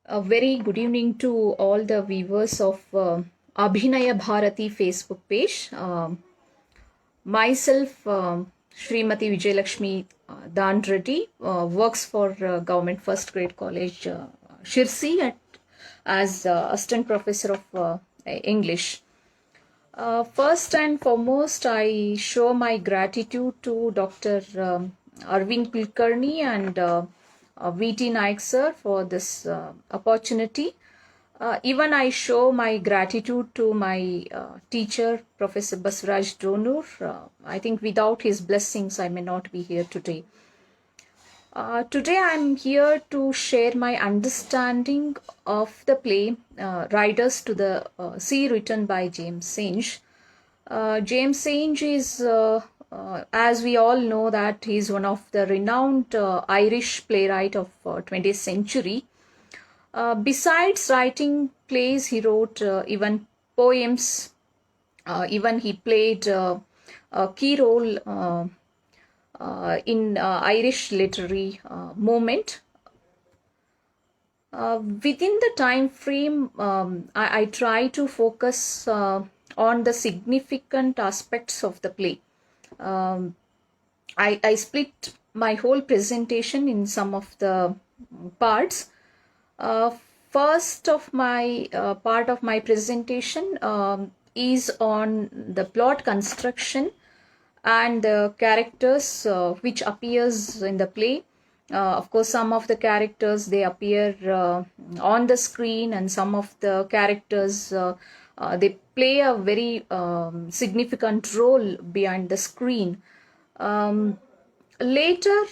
A very good evening to all the viewers of Abhinaya Bharati Facebook page. Myself, Srimati Vijayalakshmi Dan Reddy, works for Government First Grade College, Shirsi, as Assistant Professor of English. First and foremost, I show my gratitude to Dr. Arvind Kulkarni and VT Naik sir for this opportunity. Even I show my gratitude to my teacher, Professor Basraj Donur. I think without his blessings, I may not be here today. Today I'm here to share my understanding of the play Riders to the Sea, written by James Synge. James Synge is, as we all know, that he's one of the renowned Irish playwright of 20th century. Besides writing plays, he wrote even poems. Even he played a key role in Irish literary movement. Within the time frame, I try to focus on the significant aspects of the play. I split my whole presentation in some of the parts. First of my part of my presentation is on the plot construction and the characters which appears in the play. Of course, some of the characters, they appear on the screen, and some of the characters they play a very significant role behind the screen. Later,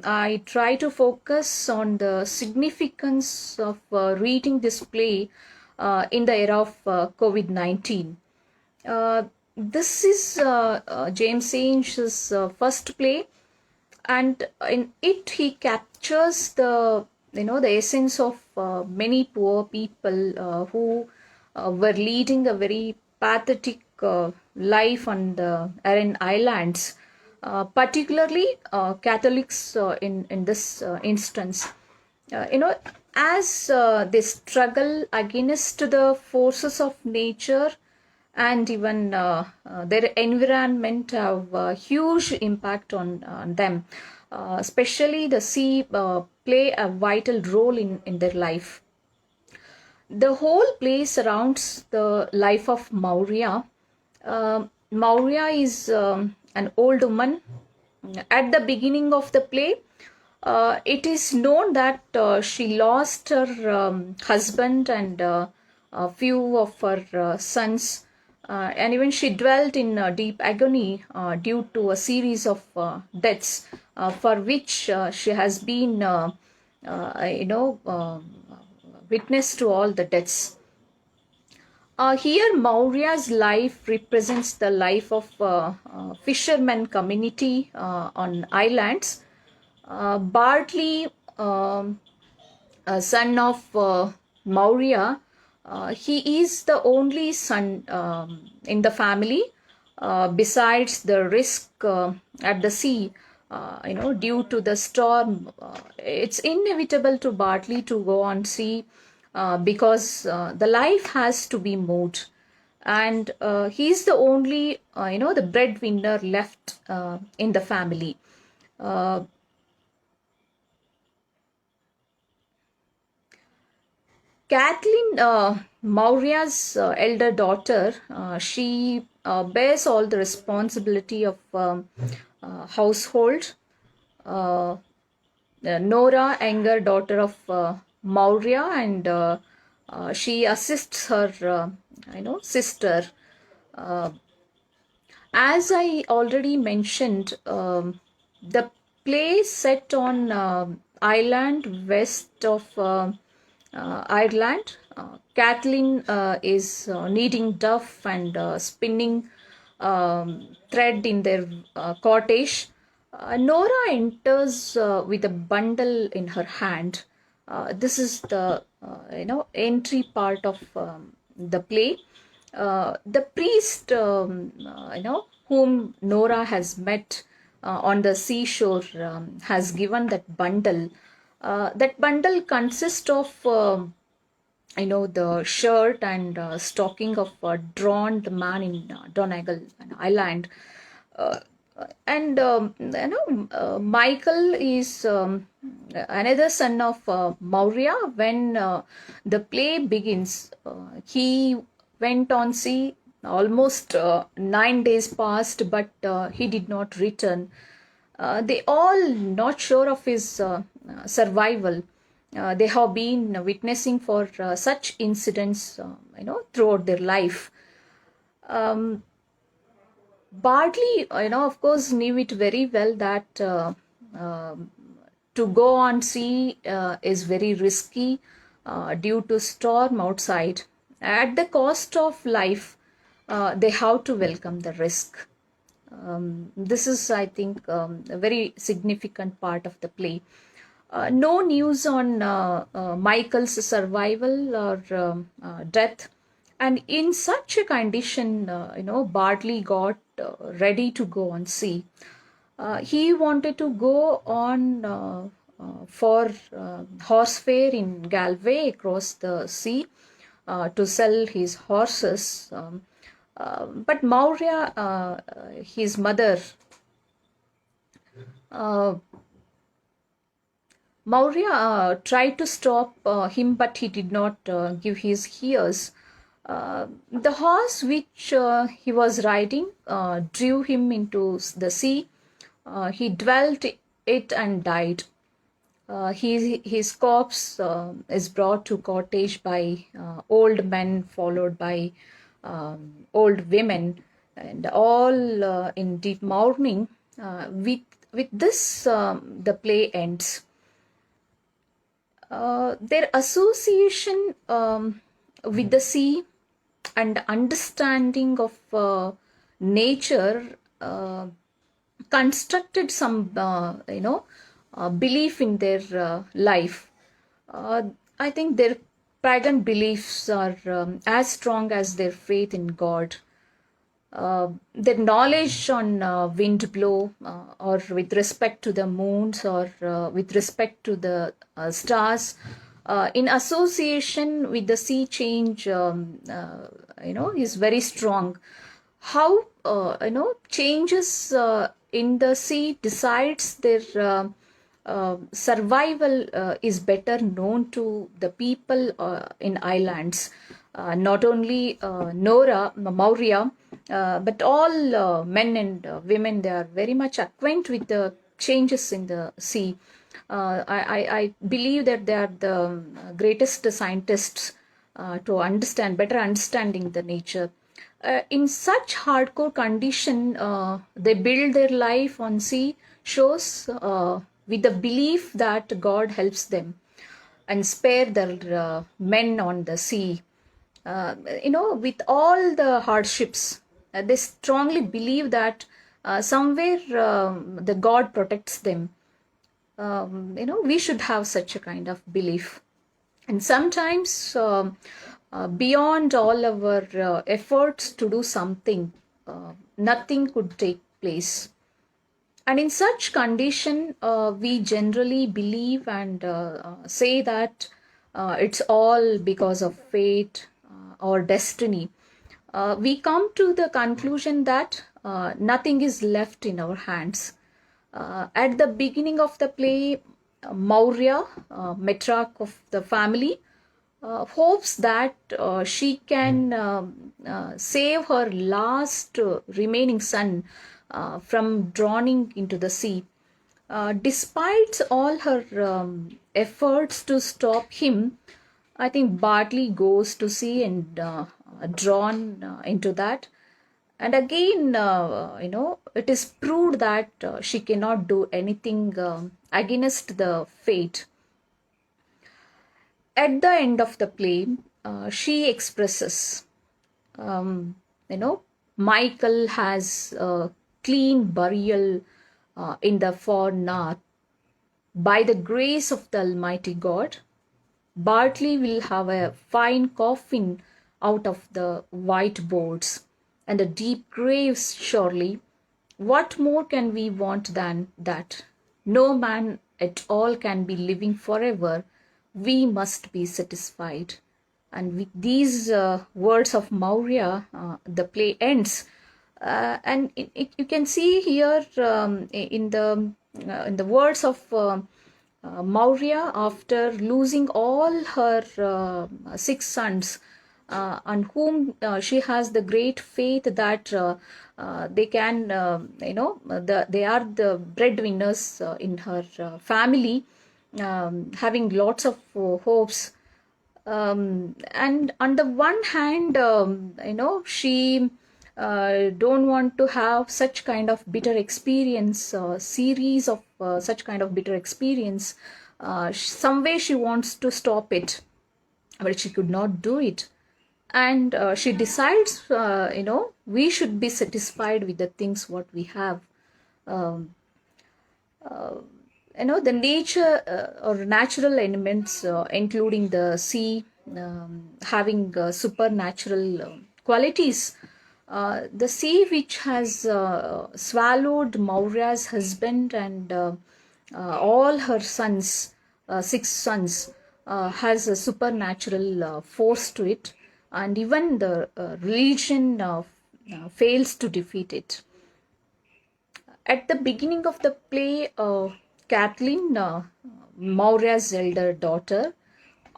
I try to focus on the significance of reading this play in the era of COVID-19. This is James Synge's first play, and in it he captures the essence of many poor people who were leading a very pathetic life on the Aran Islands, particularly Catholics in this instance. As they struggle against the forces of nature, and even their environment have a huge impact on them. Especially the sea play a vital role in their life. The whole play surrounds the life of Maurya. Maurya is an old woman. At the beginning of the play, it is known that she lost her husband and a few of her sons. And even she dwelt in deep agony due to a series of deaths for which she has been, witness to all the deaths. Here, Maurya's life represents the life of fishermen community on islands. Bartley, a son of Maurya, he is the only son in the family. Besides the risk at the sea, due to the storm, it's inevitable to Bartley to go on sea because the life has to be moved, and he's the only the breadwinner left in the family. Kathleen, Maurya's elder daughter, she bears all the responsibility of household. Nora, younger daughter of Maurya, and she assists her, sister. As I already mentioned, the play set on island west of Ireland. Kathleen is kneading duff and spinning thread in their cottage. Nora enters with a bundle in her hand. This is the entry part of the play. The priest, whom Nora has met on the seashore, has given that bundle. That bundle consists of the shirt and stocking of a drowned man in Donegal, an island. Uh, Michael is another son of Maurya. When the play begins, he went on sea. Almost 9 days passed, but he did not return. They all not sure of his survival. They have been witnessing for such incidents, throughout their life. Um, Bartley, of course, knew it very well that to go on sea is very risky due to storm outside. At the cost of life, they have to welcome the risk. This is, I think, a very significant part of the play. No news on Michael's survival or death. And in such a condition, Bartley got ready to go on sea. He wanted to go on for horse fair in Galway across the sea to sell his horses. But Maurya, his mother, uh, Maurya tried to stop him, but he did not give his ears. The horse which he was riding drew him into the sea. He dwelt it and died. His corpse is brought to cottage by old men, followed by old women, and all in deep mourning. With this, the play ends. Their association with the sea and understanding of nature constructed some belief in their life. I think their pagan beliefs are as strong as their faith in God. Their knowledge on wind blow, or with respect to the moons, or with respect to the stars, in association with the sea change, is very strong. How changes in the sea decides their survival is better known to the people in islands. Not only Maurya, but all men and women, they are very much acquainted with the changes in the sea. I believe that they are the greatest scientists to better understanding the nature. In such hardcore condition, they build their life on sea shows with the belief that God helps them and spare their men on the sea. With all the hardships, they strongly believe that somewhere the God protects them. We should have such a kind of belief. And sometimes, beyond all our efforts to do something, nothing could take place. And in such condition, we generally believe and say that it's all because of fate or destiny. We come to the conclusion that nothing is left in our hands. At the beginning of the play, Maurya, matriarch of the family, hopes that she can save her last remaining son from drowning into the sea. Despite all her efforts to stop him, I think Bartley goes to sea and drawn into that. And again, it is proved that she cannot do anything against the fate. At the end of the play, she expresses, Michael has a clean burial in the far north. By the grace of the Almighty God, Bartley will have a fine coffin out of the white boards and a deep grave, surely. What more can we want than that? No man at all can be living forever, we must be satisfied. And with these words of Maurya, the play ends. And you can see here in the words of Maurya, after losing all her 6 sons, on whom she has the great faith that they can, they are the breadwinners in her family, having lots of hopes. And on the one hand, she don't want to have such kind of bitter experience, series of such kind of bitter experience. Some way she wants to stop it, but she could not do it. And she decides, we should be satisfied with the things what we have. Um, the nature or natural elements, including the sea, having supernatural qualities. The sea, which has swallowed Maurya's husband and all her sons, 6 sons, has a supernatural force to it, and even the religion fails to defeat it. At the beginning of the play, Kathleen, Maurya's elder daughter,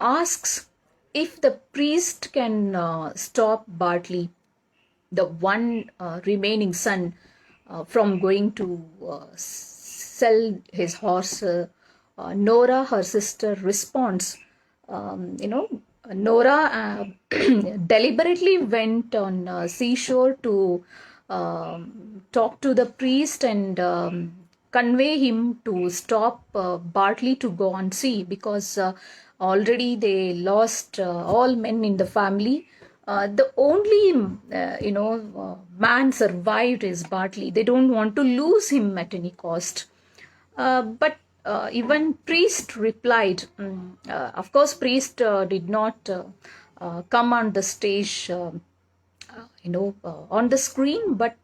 asks if the priest can stop Bartley, the one remaining son, from going to sell his horse. Nora, her sister, responds, Nora deliberately went on seashore to talk to the priest and convey him to stop Bartley to go on sea, because already they lost all men in the family. The only man survived is Bartley. They don't want to lose him at any cost. But even priest replied. Of course, priest did not come on the stage, on the screen, but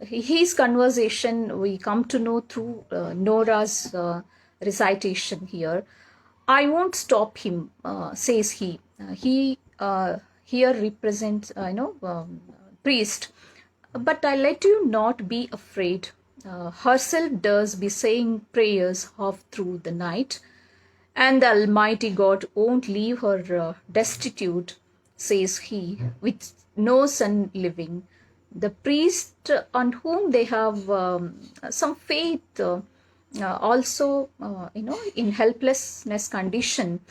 his conversation we come to know through Nora's recitation here. I won't stop him, says he. He here represents, priest. But I let you not be afraid. Herself does be saying prayers half through the night, and the Almighty God won't leave her destitute, says he, with no son living. The priest, on whom they have some faith, also, in helplessness condition,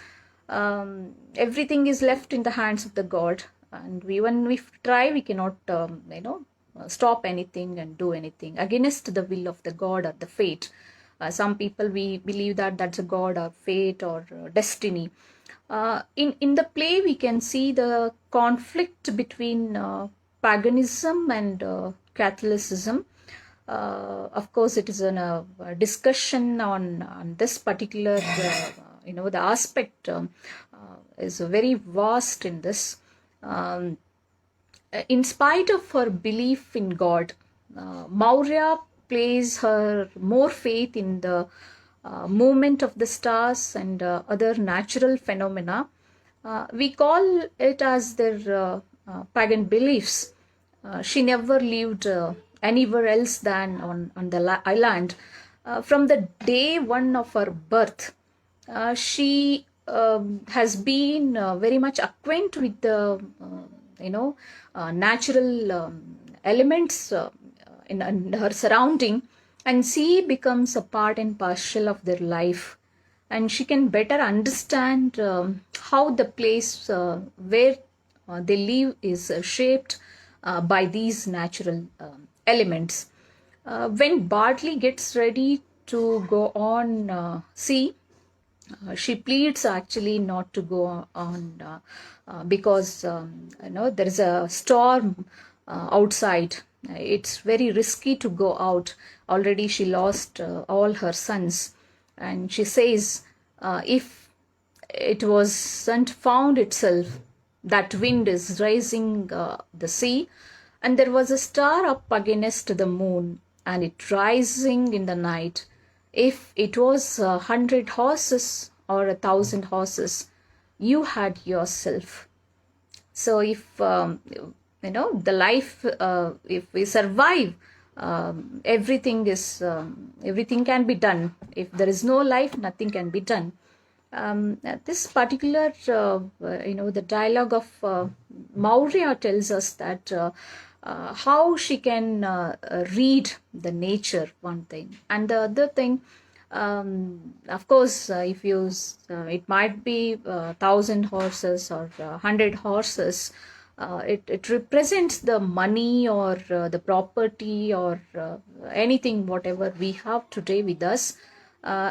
everything is left in the hands of the God, and even if we try, we cannot, stop anything and do anything against the will of the God or the fate. Some people, we believe that that's a God or fate or destiny. In the play, we can see the conflict between paganism and Catholicism. Of course, it is a discussion on this particular, the aspect is very vast in this. In spite of her belief in God, Maurya places her more faith in the movement of the stars and other natural phenomena. We call it as their pagan beliefs. She never lived anywhere else than on the island. From the day one of her birth, she has been very much acquainted with the natural elements in her surrounding, and sea becomes a part and parcel of their life, and she can better understand how the place where they live is shaped by these natural elements. When Bartley gets ready to go on sea, she pleads actually not to go on because there is a storm outside. It's very risky to go out. Already she lost all her sons, and she says, if it wasn't found itself, that wind is raising the sea, and there was a star up against the moon, and it rising in the night. If it was 100 horses or 1,000 horses, you had yourself. So if the life, if we survive, everything can be done. If there is no life, nothing can be done. This particular the dialogue of Maurya tells us that how she can read the nature, one thing, and the other thing, of course, if you it might be 1,000 horses or 100 horses. It represents the money or the property or anything, whatever we have today with us.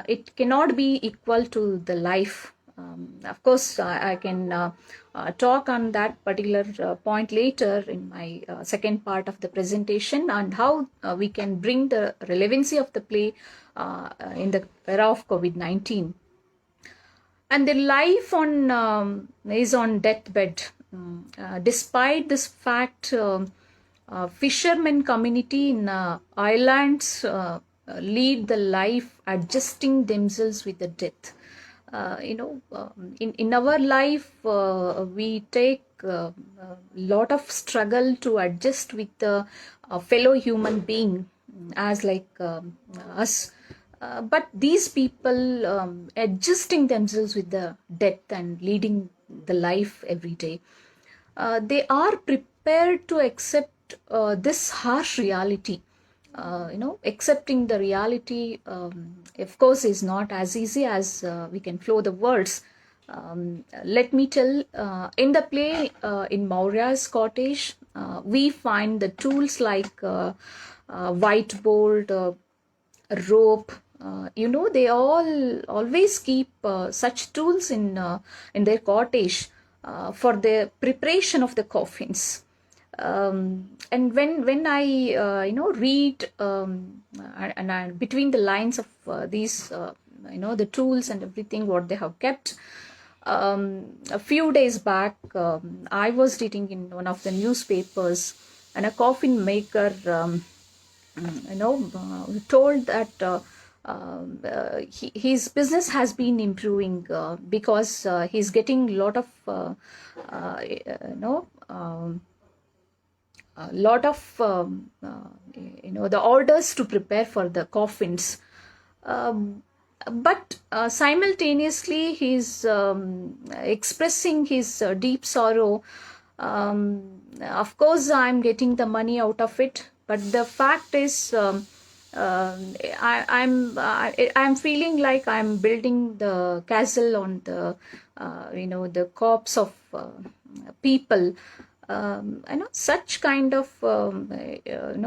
It cannot be equal to the life. Of course, I can talk on that particular point later in my second part of the presentation, and how we can bring the relevancy of the play in the era of COVID-19. And the life is on deathbed. Despite this fact, fishermen community in islands lead the life adjusting themselves with the death. In our life, we take a lot of struggle to adjust with the fellow human being as like us. But these people adjusting themselves with the death and leading the life every day. They are prepared to accept this harsh reality. Accepting the reality, of course, is not as easy as we can flow the words. Let me tell, in the play, in Maurya's cottage, we find the tools like whiteboard, rope. They all always keep such tools in their cottage for the preparation of the coffins. And when I read and between the lines of these the tools and everything what they have kept, a few days back I was reading in one of the newspapers, and a coffin maker told that his business has been improving because he's getting a lot of the orders to prepare for the coffins. But simultaneously he's expressing his deep sorrow. Of course, I'm getting the money out of it, but the fact is I'm feeling like I'm building the castle on the the corpse of people. Such kind of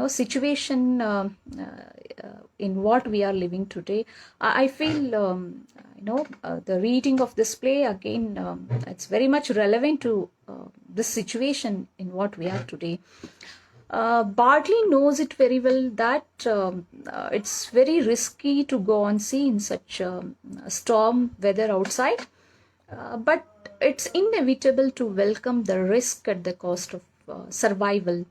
situation in what we are living today. I feel the reading of this play again, it's very much relevant to this situation in what we are today. Bartley knows it very well that it's very risky to go on sea in such storm weather outside, but it's inevitable to welcome the risk at the cost of survival.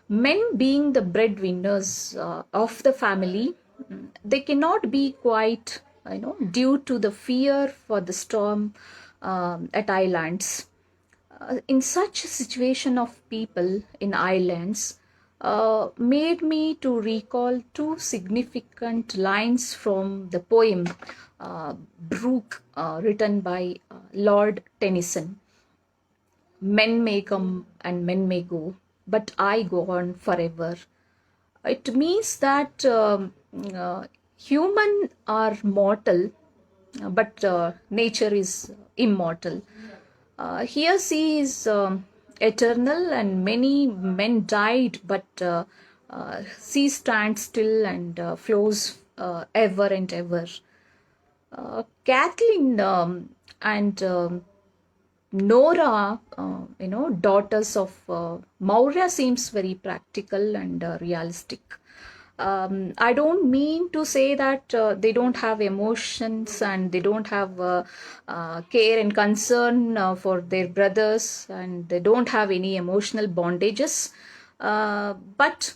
Men being the breadwinners of the family, they cannot be quiet, due to the fear for the storm at islands. In such a situation of people in islands made me to recall two significant lines from the poem Brooke, written by Lord Tennyson. Men may come and men may go, but I go on forever. It means that human are mortal, but nature is immortal. Here sea is eternal, and many men died, but sea stands still and flows ever and ever. Kathleen and Nora, daughters of Maurya, seems very practical and realistic. I don't mean to say that they don't have emotions and they don't have care and concern for their brothers, and they don't have any emotional bondages. But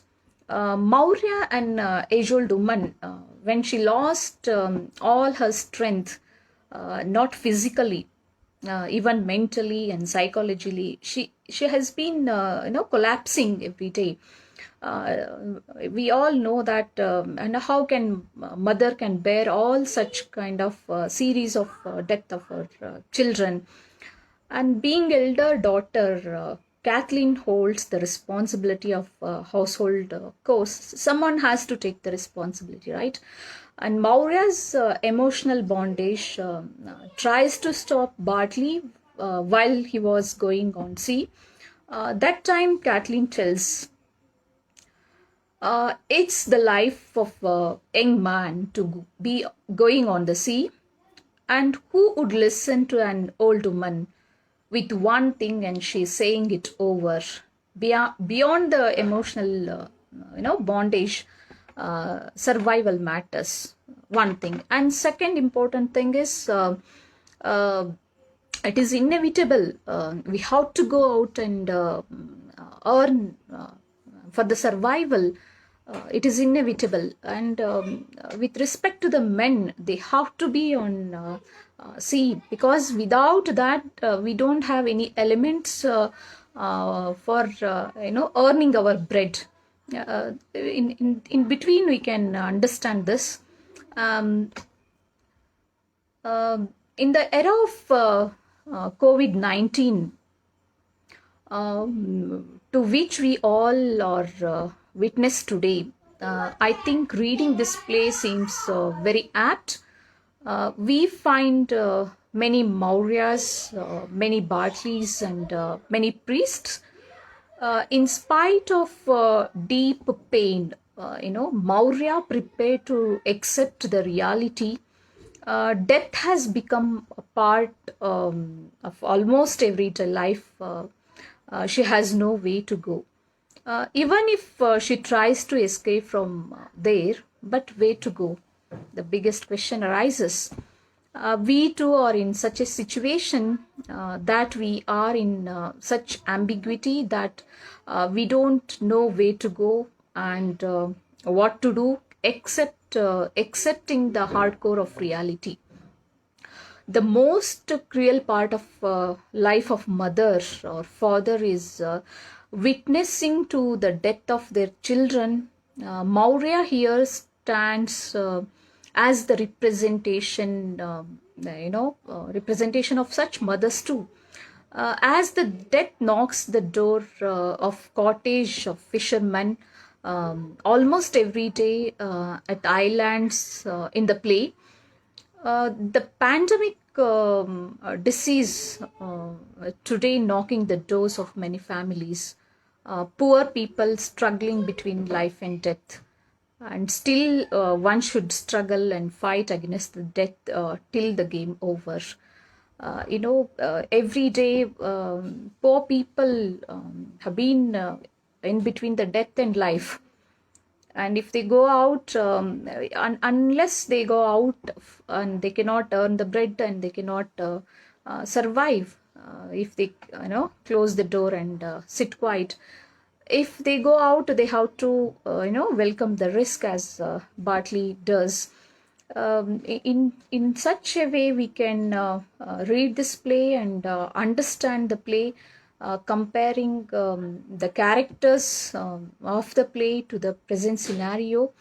Maurya, an age-old woman, when she lost all her strength, not physically, even mentally and psychologically, she has been collapsing every day. We all know that, and how can mother can bear all such kind of series of death of her children. And being elder daughter, Kathleen holds the responsibility of household chores. Someone has to take the responsibility, right? And Maurya's emotional bondage tries to stop Bartley while he was going on sea. That time, Kathleen tells, it's the life of a young man to be going on the sea, and who would listen to an old woman with one thing and she's saying it over? Beyond the emotional bondage, survival matters, one thing. And second important thing is, uh, it is inevitable, we have to go out and earn for the survival. It is inevitable. And with respect to the men, they have to be on sea, because without that we don't have any elements for earning our bread. In between we can understand this. um, in the era of COVID-19, to which we all are witness today, I think reading this play seems very apt. We find many Mauryas, many Bartleys, and many priests. In spite of deep pain, Maurya prepared to accept the reality. Death has become a part of almost everyday life. She has no way to go. Even if she tries to escape from there, but where to go? The biggest question arises. We too are in such a situation, that we are in such ambiguity, that we don't know where to go and what to do, except accepting the hardcore of reality. The most cruel part of life of mother or father is witnessing to the death of their children. Maurya here stands as the representation, representation of such mothers too. As the death knocks the door of cottage of fishermen almost every day at islands in the play, the pandemic disease today knocking the doors of many families, poor people struggling between life and death. And still, one should struggle and fight against the death till the game over. Every day, poor people have been in between the death and life. And if they go out, unless they go out and they cannot earn the bread and they cannot survive, if they close the door and sit quiet. If they go out, they have to welcome the risk, as Bartley does. In such a way we can read this play and understand the play, comparing the characters of the play to the present scenario.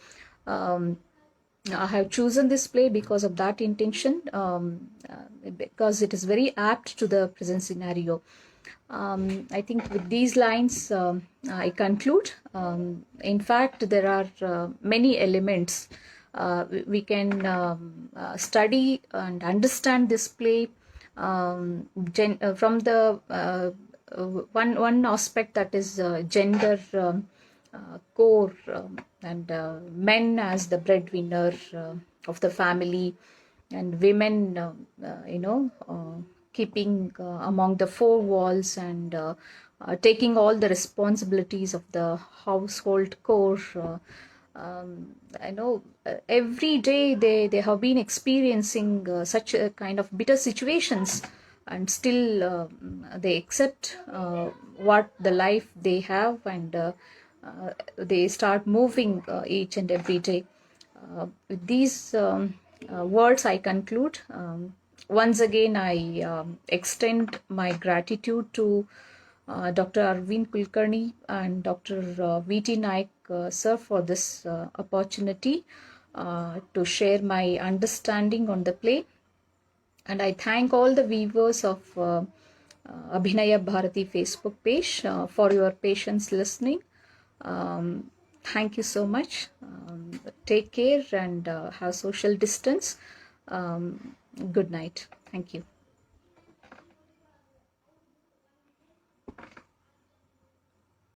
I have chosen this play because of that intention, because it is very apt to the present scenario. I think with these lines, I conclude. In fact, there are many elements we can study and understand this play from the one aspect, that is gender core, and men as the breadwinner of the family, and women keeping among the four walls and taking all the responsibilities of the household core. I know every day they have been experiencing such a kind of bitter situations, and still they accept what the life they have, and they start moving each and every day. With these words, I conclude. Once again, I extend my gratitude to Dr. Arvind Kulkarni and Dr. V.T. Naik sir for this opportunity to share my understanding on the play. And I thank all the viewers of Abhinaya Bharati Facebook page for your patience listening. Thank you so much. Take care and have social distance. Good night. Thank you.